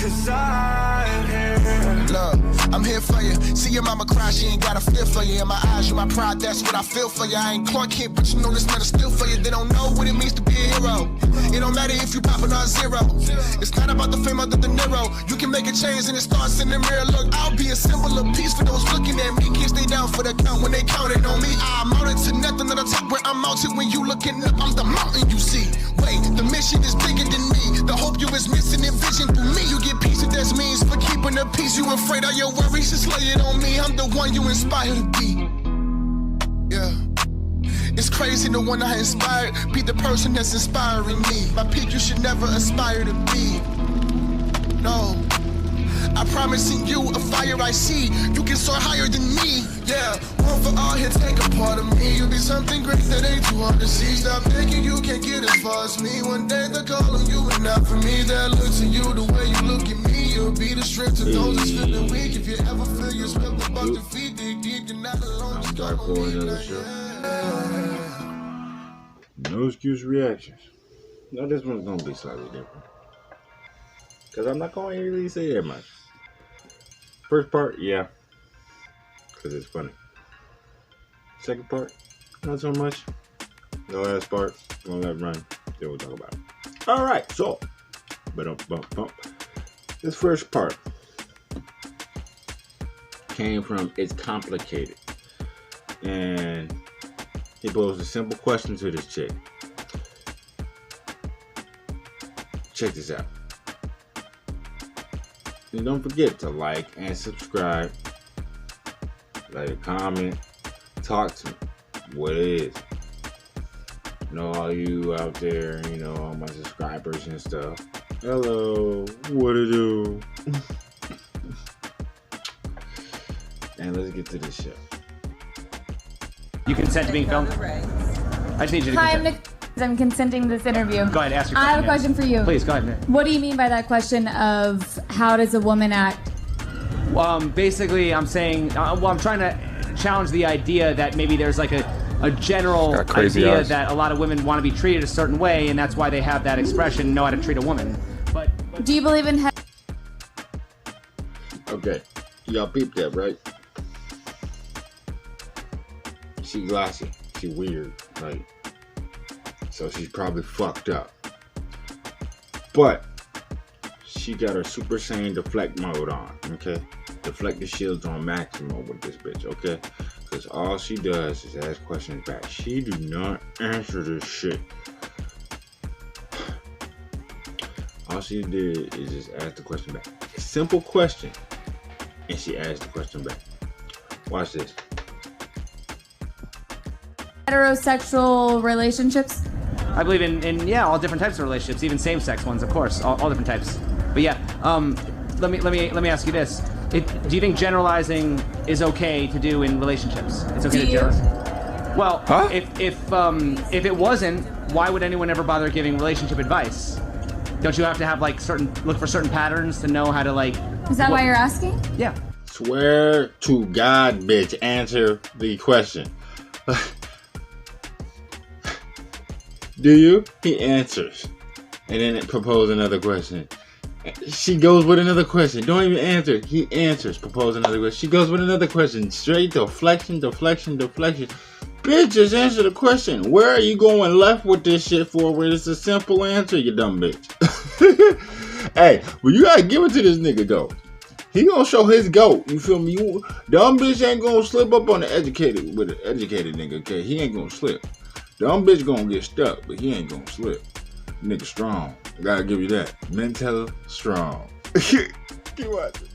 'cause I'm here. Look, I'm here for you. See your mama cry, she ain't got a feel for you. In my eyes, you my pride, that's what I feel for you. I ain't Clark Kent, but you know this man is still for you. They don't know what it means to be a hero. It don't matter if you poppin' on zero. It's not about the fame other than Nero. You can make a change and it starts in the mirror. Look, I'll be a symbol of peace for those looking at me. Can't stay down for the count when they counted on me. I mounted to nothing at the top where I'm mounted. When you looking up, I'm the mountain you see. Wait, the mission is bigger than me. The hope you is missing in vision through me. You get peace, that's means for keeping the peace. You afraid of your worries, just lay it on me. I'm the one you inspire to be. Yeah. It's crazy the one I inspired. Be the person that's inspiring me. My peak you should never aspire to be. No. I promising you a fire I see. You can soar higher than me. Yeah, one for all here, take a part of me. You'll be something great that ain't too hard to see. Stop thinking you can't get as far as me. One day they'll call on you and not for me. They'll look to you the way you look at me. You'll be the strength to those that's feeling weak. If you ever feel you're swept about your feet, dig deep, you're not alone. Just start pulling another show. No excuse reactions. No, this one's gonna be slightly different. Cause I'm not gonna really say that much. First part, yeah. Cause it's funny. Second part, not so much. The last part, I'm gonna let it run. Then we'll talk about it. Alright, so this first part came from It's Complicated. And he posed a simple question to this chick. Check this out. And don't forget to like and subscribe. Like a comment. Talk to me. What it is. You know, all you out there, you know, all my subscribers and stuff. Hello. What it do? And let's get to this show. You consent to being filmed? I just need you to consent. I'm consenting to this interview. Go ahead, ask your question. I have a question for you. Please, go ahead. What do you mean by that question of how does a woman act? Basically, I'm saying, I'm trying to challenge the idea that maybe there's like a general idea that a lot of women want to be treated a certain way, and that's why they have that expression, know how to treat a woman. But do you believe in Okay, y'all peeped that, right? She glossy, she weird, right? So she's probably fucked up. But she got her Super Saiyan deflect mode on, okay? Deflect the shields on maximum with this bitch, okay? Because all she does is ask questions back. She do not answer this shit. All she did is just ask the question back. A simple question. And she asked the question back. Watch this. Heterosexual relationships? I believe in all different types of relationships, even same-sex ones, of course, all different types. But yeah, let me ask you this: do you think generalizing is okay to do in relationships? It's okay to generalize. Well, if it wasn't, why would anyone ever bother giving relationship advice? Don't you have to have like look for certain patterns to know how to like? Is that why you're asking? Yeah. Swear to God, bitch, answer the question. Do you? He answers. And then it proposes another question. She goes with another question. Don't even answer. He answers. Propose another question. She goes with another question. Straight deflection. Bitch, just answer the question. Where are you going left with this shit for where it's a simple answer, you dumb bitch? Hey, well, you gotta give it to this nigga, though. He gonna show his goat. You feel me? Dumb bitch ain't gonna slip up on the educated with an educated nigga, okay? He ain't gonna slip. Dumb bitch gonna get stuck, but he ain't gonna slip. Nigga strong. I gotta give you that. Mental strong. Keep watching.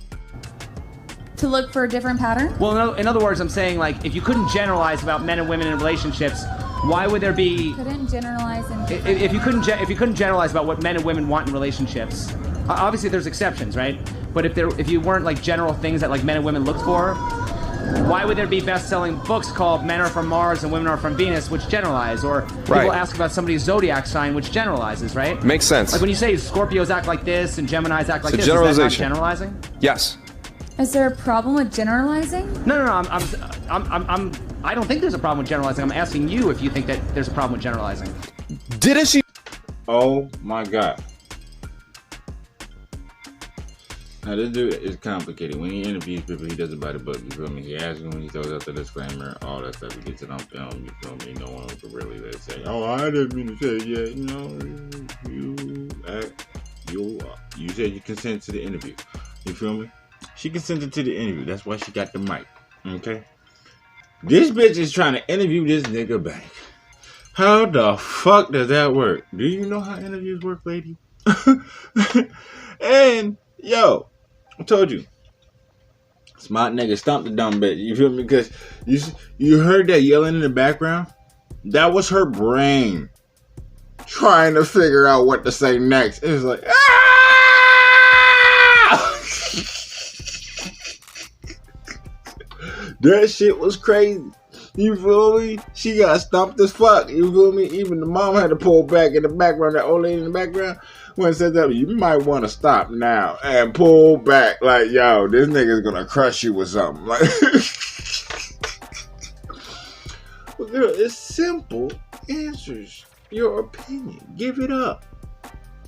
To look for a different pattern? Well, in other words, I'm saying like if you couldn't generalize about men and women in relationships, why would there be? Couldn't generalize if you couldn't generalize about what men and women want in relationships. Obviously, there's exceptions, right? But if you weren't like general things that like men and women look for. Why would there be best-selling books called Men Are From Mars and Women Are From Venus, which generalize? Or people ask about somebody's zodiac sign, which generalizes, right? Makes sense. Like when you say Scorpios act like this and Geminis act like this, generalization. is that not generalizing? Yes. Is there a problem with generalizing? No. I don't think there's a problem with generalizing. I'm asking you if you think that there's a problem with generalizing. Didn't she? Oh my God. Now this dude is complicated. When he interviews people, he does it by the book. You feel me? He asks them when he throws out the disclaimer, all that stuff. He gets it on film. You feel me? No one could really say, "Oh, I didn't mean to say it yet." You know, you said you consent to the interview. You feel me? She consented to the interview. That's why she got the mic. Okay. This bitch is trying to interview this nigga back. How the fuck does that work? Do you know how interviews work, lady? And yo, I told you, smart nigga stomp the dumb bitch. You feel me? Because you heard that yelling in the background? That was her brain trying to figure out what to say next. It was like, ah! That shit was crazy. You feel me? She got stomped as fuck. You feel me? Even the mom had to pull back in the background. That old lady in the background, when it said that, you might want to stop now and pull back. Like, yo, this nigga's gonna crush you with something. Like, well, girl, it's simple answers. Your opinion. Give it up.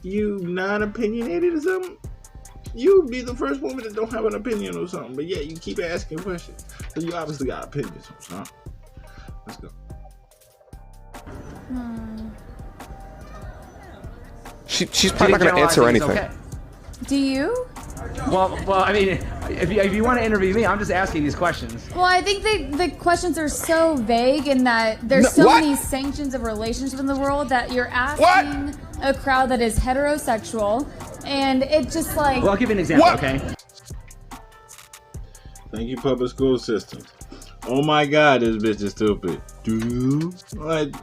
You non-opinionated or something? You'd be the first woman that don't have an opinion or something, but yeah, you keep asking questions. So you obviously got opinions, huh? Let's go. She's probably not going to answer anything. Okay. Do you? Well, I mean, if you want to interview me, I'm just asking these questions. Well, I think the questions are so vague in that there's so many sanctions of relationships in the world that you're asking a crowd that is heterosexual, and it's just like... Well, I'll give you an example, okay? Thank you, public school systems. Oh my God, this bitch is stupid. Do you? Like,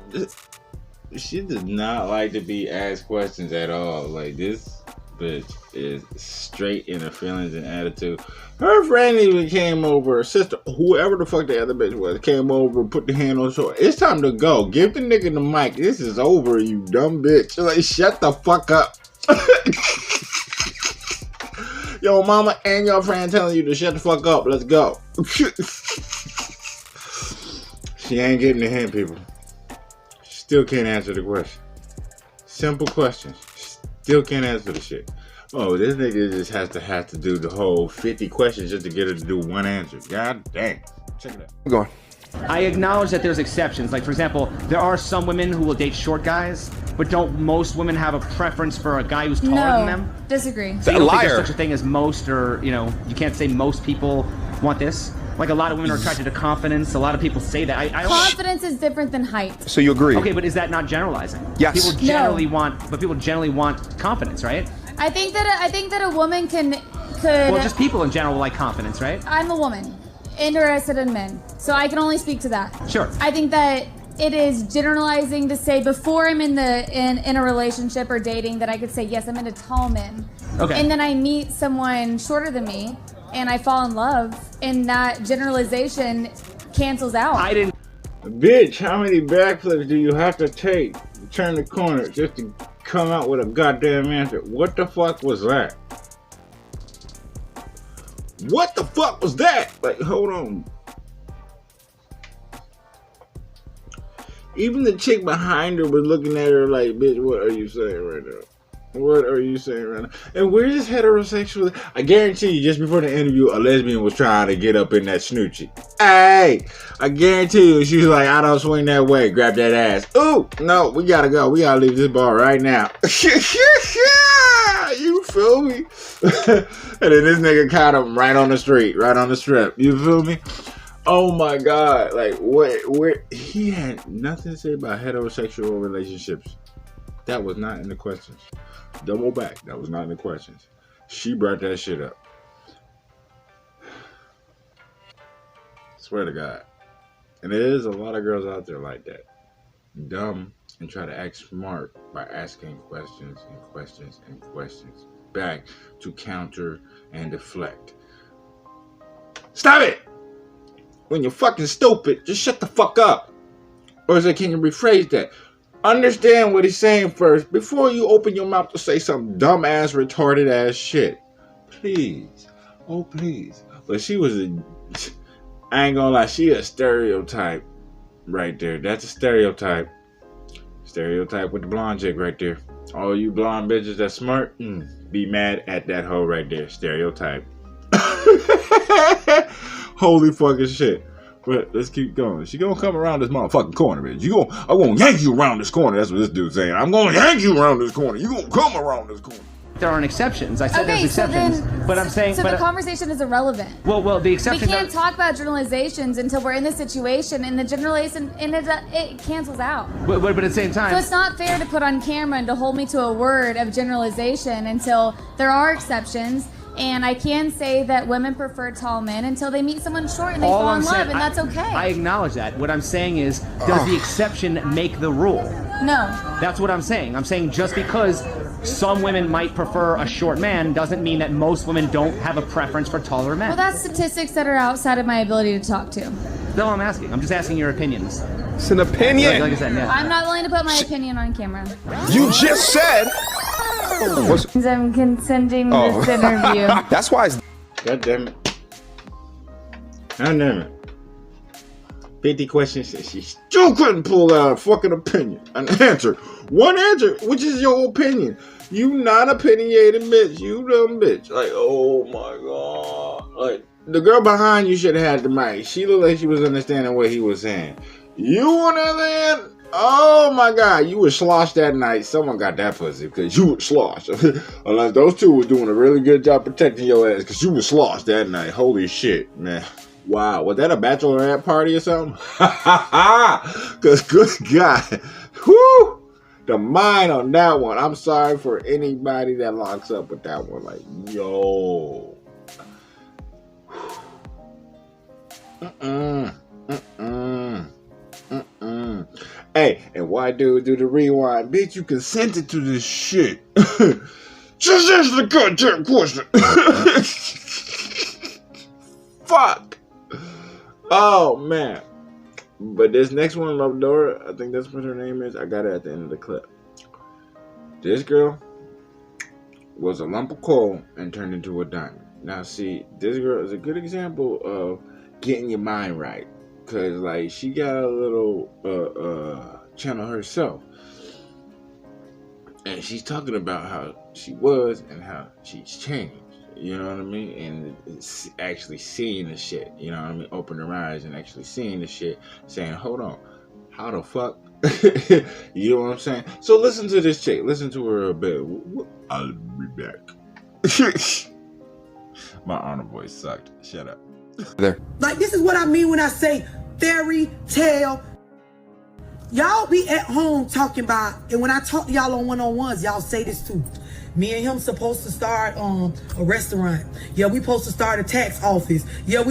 she does not like to be asked questions at all. Like, this bitch is straight in her feelings and attitude. Her friend even came over, her sister, whoever the fuck the other bitch was, came over, put the hand on the shoulder. It's time to go. Give the nigga the mic. This is over, you dumb bitch. Like, shut the fuck up. Yo, mama and your friend telling you to shut the fuck up. Let's go. She ain't getting the hint, people. She still can't answer the question. Simple questions. Still can't answer the shit. Oh, this nigga just has to do the whole 50 questions just to get her to do one answer. God dang. Check it out. Go on. I acknowledge that there's exceptions. Like, for example, there are some women who will date short guys, but don't most women have a preference for a guy who's taller than them? Disagree. So you don't think there's such a thing as most, or, you know, you can't say most people want this? Like, a lot of women are attracted to confidence. A lot of people say that. I Confidence is different than height. So you agree? Okay, but is that not generalizing? Yes. People generally want confidence, right? I think that a woman could... Well, just people in general like confidence, right? I'm a woman, interested in men, so I can only speak to that. Sure. I think that it is generalizing to say before I'm in a relationship or dating that I could say, yes, I'm into tall men. Okay. And then I meet someone shorter than me and I fall in love, and that generalization cancels out. I didn't... Bitch, how many backflips do you have to take to turn the corner just to come out with a goddamn answer? What the fuck was that? What the fuck was that? Like, hold on. Even the chick behind her was looking at her like, bitch, what are you saying right now? What are you saying right now? And we're just heterosexual. I guarantee you, just before the interview, a lesbian was trying to get up in that snoochie. Hey, I guarantee you, she was like, I don't swing that way. Grab that ass. Ooh, no, we gotta go. We gotta leave this bar right now. You feel me? And then this nigga caught him right on the street, right on the strip. You feel me? Oh my God. Like, where he had nothing to say about heterosexual relationships. That was not in the questions. Double back. That was not in the questions. She brought that shit up. Swear to God. And there is a lot of girls out there like that. Dumb and try to act smart by asking questions and questions and questions back to counter and deflect. Stop it! When you're fucking stupid, just shut the fuck up. Or is it, can you rephrase that? Understand what he's saying first before you open your mouth to say some dumbass, retarded ass shit. Please. Oh, please. But she was I ain't gonna lie, she a stereotype right there. That's a stereotype. Stereotype with the blonde chick right there. All you blonde bitches that's smart, be mad at that hoe right there. Stereotype. Holy fucking shit. But let's keep going. She gonna come around this motherfucking corner, bitch. I'm gonna yank you around this corner. That's what this dude's saying. I'm gonna yank you around this corner. You gonna come around this corner. There aren't exceptions. I said there's exceptions, but I'm saying. So the conversation is irrelevant. Well, the exception. We can't talk about generalizations until we're in this situation, and the generalization and it cancels out. But at the same time. So it's not fair to put on camera and to hold me to a word of generalization until there are exceptions. And I can say that women prefer tall men until they meet someone short and they fall in love, and that's okay. I acknowledge that. What I'm saying is, does the exception make the rule? No. That's what I'm saying. I'm saying just because some women might prefer a short man doesn't mean that most women don't have a preference for taller men. Well, that's statistics that are outside of my ability to talk to. That's all I'm asking. I'm just asking your opinions. It's an opinion. Like I said, yeah. I'm not willing to put my opinion on camera. You just said. I'm consenting this interview. That's why it's. God damn it. God damn it. 50 questions and she still couldn't pull out a fucking opinion. An answer. One answer, which is your opinion. You not opinionated bitch. You dumb bitch. Like, oh my god. Like, the girl behind you should have had the mic. She looked like she was understanding what he was saying. You on the other hand, oh my god, you were sloshed that night. Someone got that pussy because you were sloshed. Unless those two were doing a really good job protecting your ass because you were sloshed that night. Holy shit, man. Wow, was that a bachelorette party or something? Because good God. Whoo! The mind on that one. I'm sorry for anybody that locks up with that one. Like, yo. Hey, and why do the rewind? Bitch, you consented to this shit. Just answer the goddamn question. Fuck. Oh, man. But this next one, Love Dora, I think that's what her name is. I got it at the end of the clip. This girl was a lump of coal and turned into a diamond. Now, see, this girl is a good example of getting your mind right. Because, like, she got a little channel herself. And she's talking about how she was and how she's changed. You know what I mean? And it's actually seeing the shit. You know what I mean? Opening her eyes and actually seeing the shit. Saying, hold on. How the fuck? You know what I'm saying? So listen to this chick. Listen to her a bit. I'll be back. My honor voice sucked. Shut up. There. Like, this is what I mean when I say fairy tale. Y'all be at home talking about, and when I talk to y'all on one-on-ones, y'all say this too. Me and him supposed to start a restaurant. Yeah, we supposed to start a tax office. Yeah,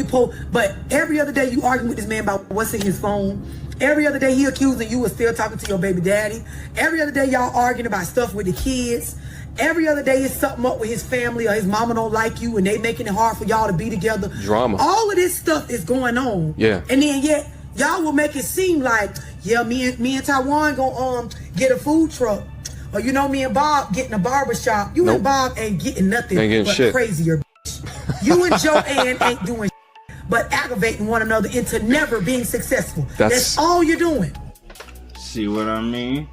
but every other day you arguing with this man about what's in his phone. Every other day he accusing you of still talking to your baby daddy. Every other day y'all arguing about stuff with the kids. Every other day it's something up with his family or his mama don't like you and they making it hard for y'all to be together. Drama. All of this stuff is going on. Yeah. And then yet y'all will make it seem like, yeah, me and Taiwan gonna get a food truck. Or you know, me and Bob getting a barbershop. You and Bob ain't getting nothing but shit. Crazier. You and Joanne ain't doing shit, but aggravating one another into never being successful. That's all you're doing. See what I mean?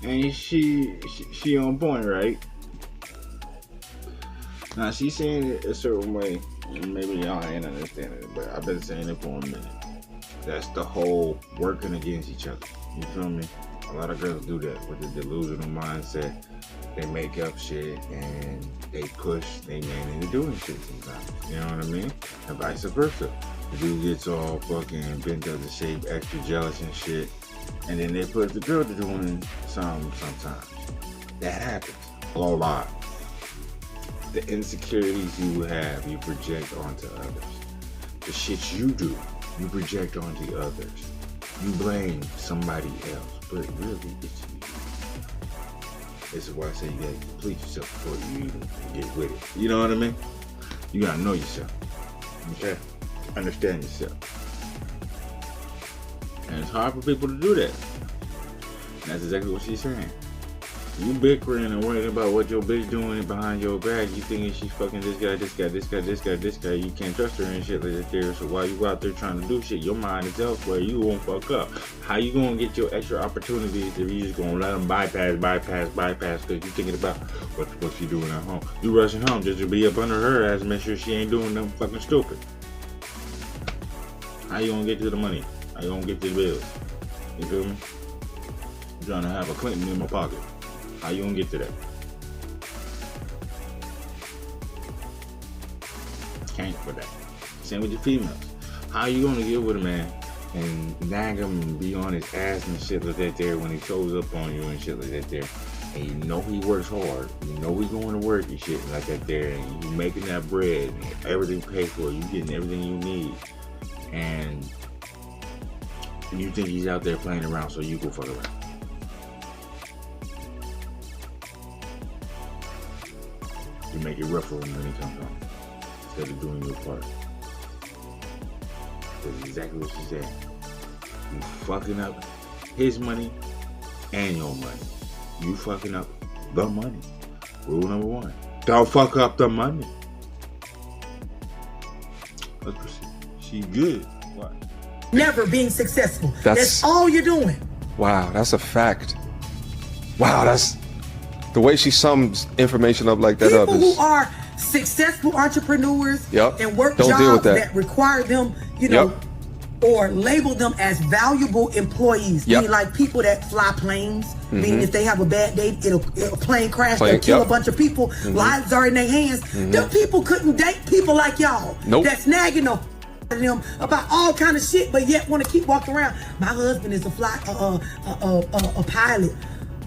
And she on point, right? Now she's saying it a certain way, and maybe y'all ain't understanding it, but I've been saying it for a minute. That's the whole working against each other. You feel me? A lot of girls do that with the delusional mindset. They make up shit and they push they man into doing shit sometimes. You know what I mean? And vice versa. The dude gets all fucking bent out of shape, extra jealous and shit. And then they put the girl to doing something sometimes. That happens a lot. The insecurities you have, you project onto others. The shit you do, you project onto others. You blame somebody else, but really it's you. This is why I say you gotta complete yourself before you even get with it. You know what I mean? You gotta know yourself. Okay? Understand yourself. And it's hard for people to do that. And that's exactly what she's saying. You bickering and worrying about what your bitch doing behind your back. You thinking she's fucking this guy, this guy, this guy, this guy, this guy. You can't trust her and shit like that there. So while you out there trying to do shit, your mind is elsewhere. You won't fuck up. How you gonna get your extra opportunities if you just gonna let them bypass? Because you thinking about what she doing at home. You rushing home just to be up under her ass and make sure she ain't doing nothing fucking stupid. How you gonna get to the money? How you gonna get to the bills? You feel me? I'm trying to have a Clinton in my pocket. How you gonna get to that? Can't for that. Same with the females. How you gonna get with a man and nag him and be on his ass and shit like that there when he shows up on you and shit like that there? And you know he works hard. You know he's going to work and shit like that there. And you making that bread and everything paid for. You getting everything you need. And you think he's out there playing around so you go fuck around. You make it rough for him when he comes home instead of doing your part. That's exactly what she said. You fucking up his money and your money. You fucking up the money. Rule number 1. Don't fuck up the money. Let's proceed. She good. What? Never being successful. That's all you're doing. Wow, that's a fact. Wow, that's the way she sums information up like that. People up is, who are successful entrepreneurs Yep. and work Don't deal with jobs that. that require them, you know, or label them as valuable employees. Yep. Meaning like people that fly planes. Meaning if they have a bad day, a plane crash, Plane, they'll kill yep. a bunch of people. Lives are in their hands. Them people couldn't date people like y'all. Nope. That's nagging them about all kind of shit, but yet want to keep walking around. My husband is a pilot.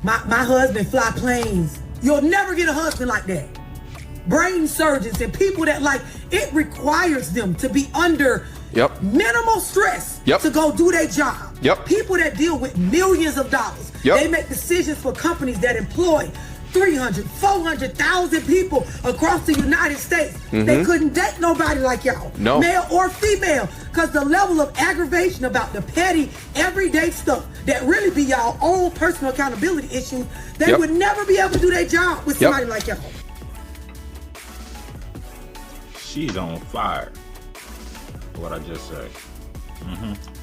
My husband fly planes. You'll never get a husband like that. Brain surgeons and people that like it requires them to be under minimal stress to go do their job. People that deal with millions of dollars. They make decisions for companies that employ 300, 400,000 people across the United States. They couldn't date nobody like y'all, male or female, because the level of aggravation about the petty, everyday stuff that really be y'all own personal accountability issues, they would never be able to do their job with somebody like y'all. She's on fire. What I just said.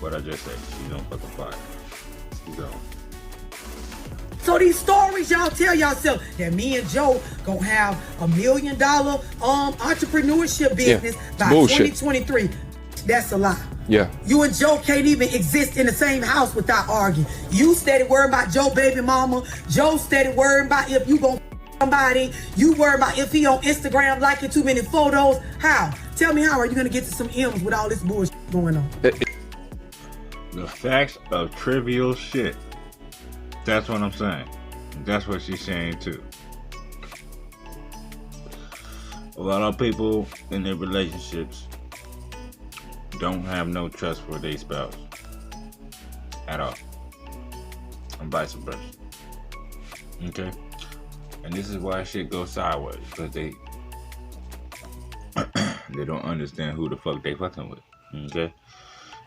What I just said. She's on fucking fire. She's on. So these stories y'all tell yourself that me and Joe gonna have $1 million entrepreneurship business by bullshit. 2023. That's a lie. Yeah. You and Joe can't even exist in the same house without arguing. You steady worrying about Joe baby mama. Joe steady worrying about if you gonna somebody. You worry about if he on Instagram liking too many photos. How? Tell me how are you gonna get to some M's with all this bullshit going on? The facts of trivial shit. That's what I'm saying. That's what she's saying too. A lot of people in their relationships don't have no trust for their spouse at all, and vice versa. Okay, and this is why shit goes sideways, because they don't understand who the fuck they fucking with. Okay.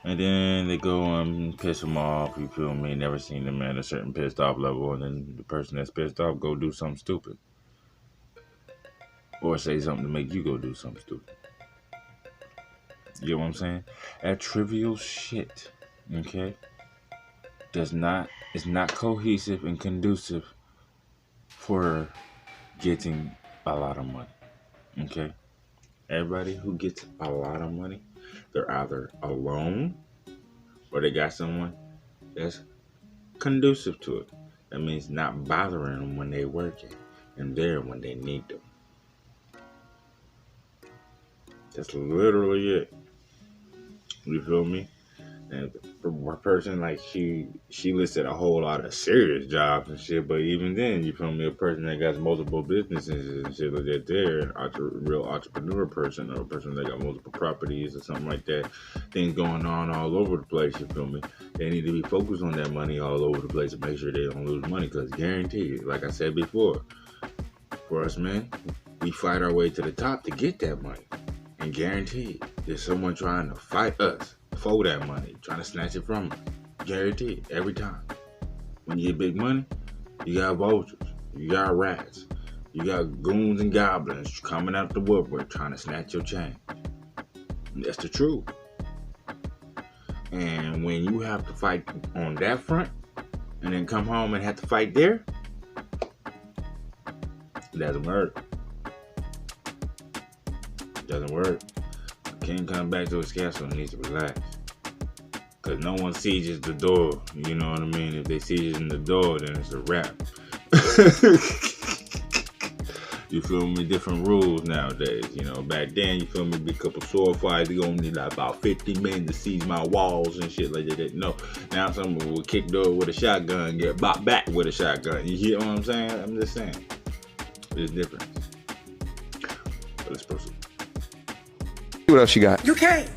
And then they go and piss them off, you feel me? Never seen them at a certain pissed off level, and then the person that's pissed off go do something stupid. Or say something to make you go do something stupid. You get what I'm saying? That trivial shit, okay, is not cohesive and conducive for getting a lot of money. Okay? Everybody who gets a lot of money, they're either alone or they got someone that's conducive to it. That means not bothering them when they're working and there when they need them. That's literally it. You feel me? And for a person like she listed a whole lot of serious jobs and shit, but even then, you feel me, a person that got multiple businesses and shit like that there, a real entrepreneur person or a person that got multiple properties or something like that, things going on all over the place, you feel me? They need to be focused on that money all over the place to make sure they don't lose money, because guaranteed, like I said before, for us men, we fight our way to the top to get that money. And guaranteed, there's someone trying to fight us for that money, trying to snatch it from us. Guaranteed, every time. When you get big money, you got vultures. You got rats. You got goons and goblins coming out the woodwork trying to snatch your chain. That's the truth. And when you have to fight on that front and then come home and have to fight there, it doesn't work. It doesn't work. The king comes back to his castle and needs to relax. Because no one sieges the door. You know what I mean? If they siege in the door, then it's a wrap. You feel me? Different rules nowadays. You know, back then, you feel me? Be a couple sword fights. You gonna need like about 50 men to seize my walls and shit like that. No, now someone will kick door with a shotgun, get bopped back with a shotgun. You hear what I'm saying? I'm just saying. There's difference. But let's proceed. What else you got? You can't.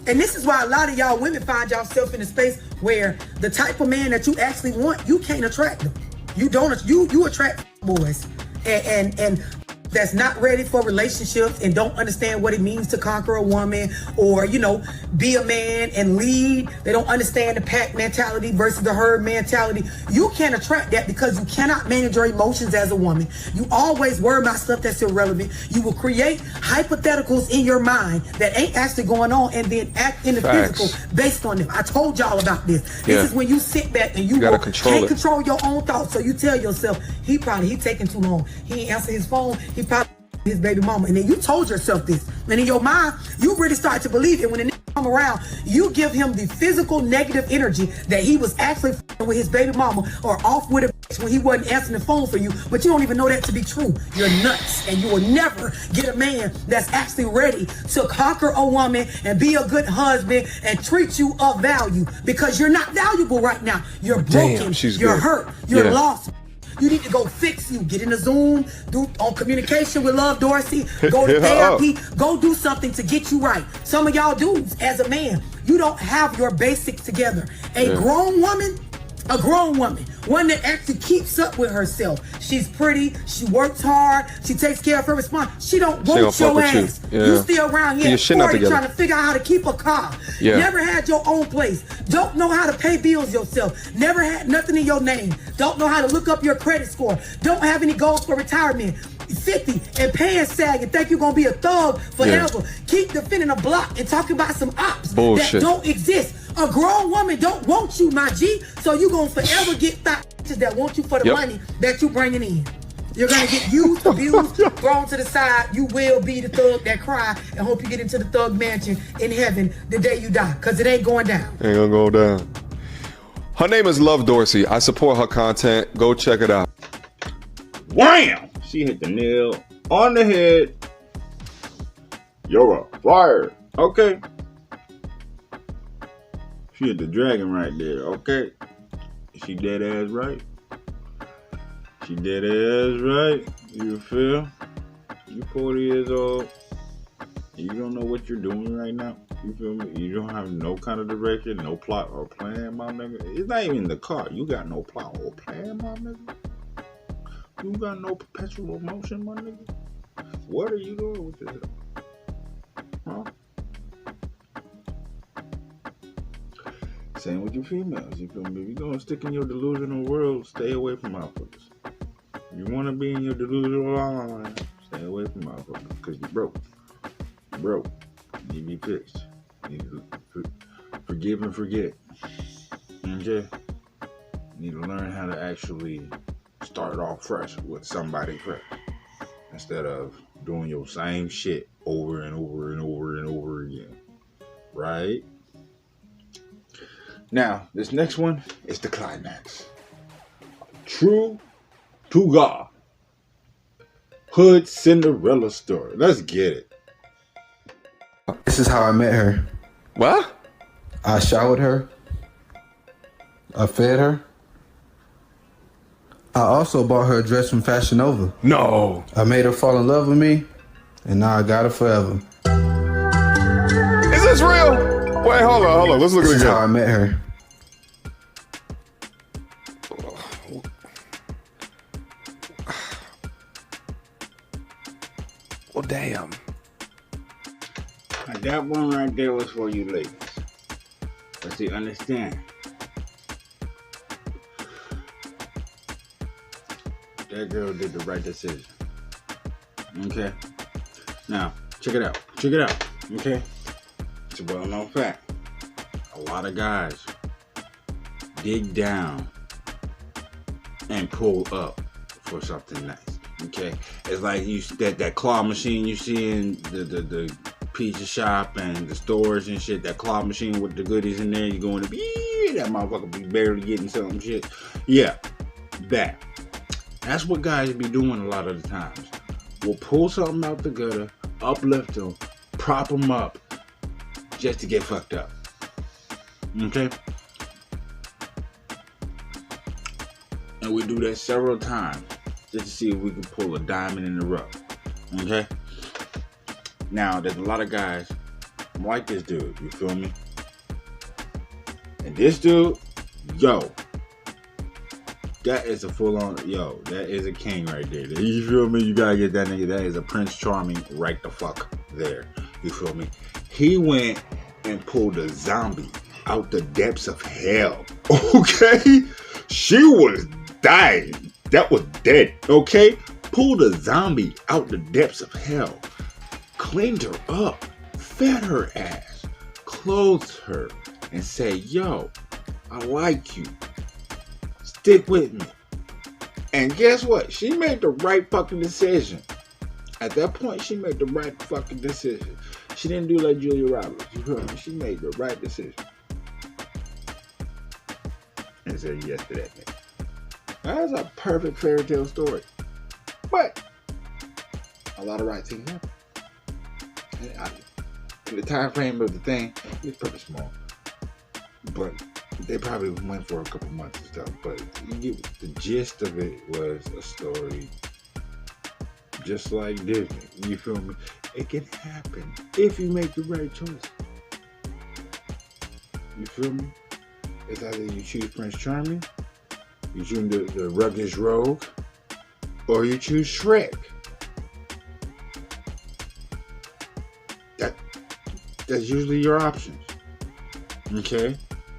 And this is why a lot of y'all women find yourself in a space where the type of man that you actually want, you can't attract them. You don't. You attract boys. And that's not ready for relationships and don't understand what it means to conquer a woman or, you know, be a man and lead. They don't understand the pack mentality versus the herd mentality. You can't attract that because you cannot manage your emotions as a woman. You always worry about stuff that's irrelevant. You will create hypotheticals in your mind that ain't actually going on and then act in the physical based on them. I told y'all about this. This is when you sit back and you can't control your own thoughts. So you tell yourself, he taking too long. He ain't answer his phone. He probably his baby mama. And then you told yourself this. And in your mind, you really start to believe it. When the nigga come around, you give him the physical negative energy that he was actually with his baby mama or off with a bitch when he wasn't answering the phone for you. But you don't even know that to be true. You're nuts. And you will never get a man that's actually ready to conquer a woman and be a good husband and treat you of value because you're not valuable right now. You're broken. You're hurt. You're lost. You need to go fix you. Get in a Zoom, do on communication with Love Dorsey, go to therapy, go do something to get you right. Some of y'all dudes, as a man, you don't have your basics together. A grown woman, one that actually keeps up with herself. She's pretty, she works hard, she takes care of her responsibility. She don't want your ass. You still around here 40 trying to figure out how to keep a car. Never had your own place. Don't know how to pay bills yourself. Never had nothing in your name. Don't know how to look up your credit score. Don't have any goals for retirement. 50 and pants sag and think you're gonna be a thug forever. Keep defending a block and talking about some ops that don't exist. A grown woman don't want you, my G, so you gonna forever get bitches that want you for the money that you bringing in. You're gonna get used, abused, thrown to the side. You will be the thug that cry and hope you get into the thug mansion in heaven the day you die, cause it ain't going down. Ain't gonna go down. Her name is Love Dorsey. I support her content. Go check it out. Wham! She hit the nail on the head. You're a fire. Okay. She hit the dragon right there. Okay. She dead ass right. She dead ass right. You feel? You 40 years old. You don't know what you're doing right now. You feel me? You don't have no kind of direction, no plot or plan, my nigga. It's not even the car. You got no plot or plan, my nigga. You got no perpetual motion, my nigga. What are you doing with this? Huh? Same with you females, you feel me? If you're gonna stick in your delusional world, stay away from motherfuckers. You wanna be in your delusional line, stay away from motherfuckers, because you're broke. You're broke. You need to be fixed. You need to forgive and forget. Okay? You need to learn how to actually start off fresh with somebody fresh instead of doing your same shit over and over and over and over again. Right? Now, this next one is the climax. True to God. Hood Cinderella story. Let's get it. This is how I met her. What? I showered her. I fed her. I also bought her a dress from Fashion Nova. No. I made her fall in love with me, and now I got her forever. Is this real? Wait, hold on. Let's look at it again. This is how I met her. Well, damn. That one right there was for you ladies. But see, understand. that girl did the right decision. Okay? Now, check it out. Check it out. Okay? It's a well-known fact. A lot of guys dig down and pull up for something nice. Okay? It's like that claw machine you see in the pizza shop and the stores and shit. That claw machine with the goodies in there. You go in that motherfucker be barely getting some shit. Yeah. That. That's what guys be doing a lot of the times. We'll pull something out the gutter, uplift them, prop them up, just to get fucked up. Okay? And we do that several times just to see if we can pull a diamond in the rough. Okay? Now, there's a lot of guys like this dude, you feel me? And this dude, yo, that is a full-on, that is a king right there. You feel me? You gotta get that nigga. That is a Prince Charming right the fuck there. You feel me? He went and pulled a zombie out the depths of hell. Okay? She was dying. That was dead. Okay? Pulled a zombie out the depths of hell. Cleaned her up. Fed her ass. Clothed her. And say, yo, I like you. Stick with me. And guess what? She made the right fucking decision. At that point, she made the right fucking decision. She didn't do like Julia Roberts. You feel me? She made the right decision. And said yes to that nigga. That's a perfect fairy tale story. But a lot of right things happen. And the time frame of the thing is pretty small. But they probably went for a couple months and stuff. But you get the gist of it was a story just like Disney. You feel me? It can happen if you make the right choice. You feel me? It's either you choose Prince Charming, you choose the rugged rogue, or you choose Shrek. That's usually your options. Okay?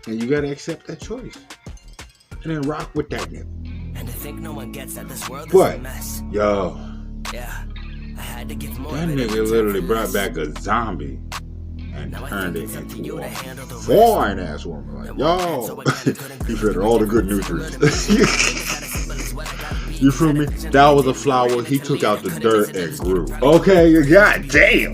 And you gotta accept that choice. And then rock with that nigga. And to think no one gets that this world is But, a mess. yo, Yeah. I had to give more that of it nigga than literally this. brought back a zombie and Now I turned think it it's up to you into to a handle the rest. fine ass woman. Like, And yo, one so again, he fed her all the good nutrients. You feel me? That was a flower he took out the dirt and grew. Okay, god damn.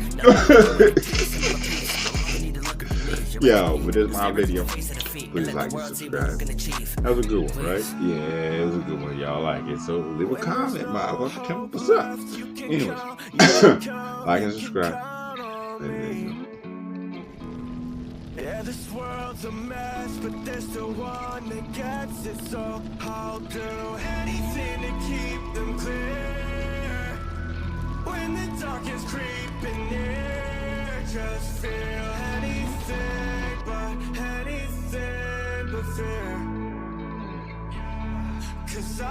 Yo, but this is my video. Please like and subscribe. That was a good one, right? Yeah, it was a good one. Y'all like it. So leave a comment, motherfucker. Tell me what's up. Anyways, like and subscribe. Yeah, this world's a mess, but there's still one that gets it. So I'll do anything to keep them clear. When the dark is creeping near, just feel anything but fear. 'Cause I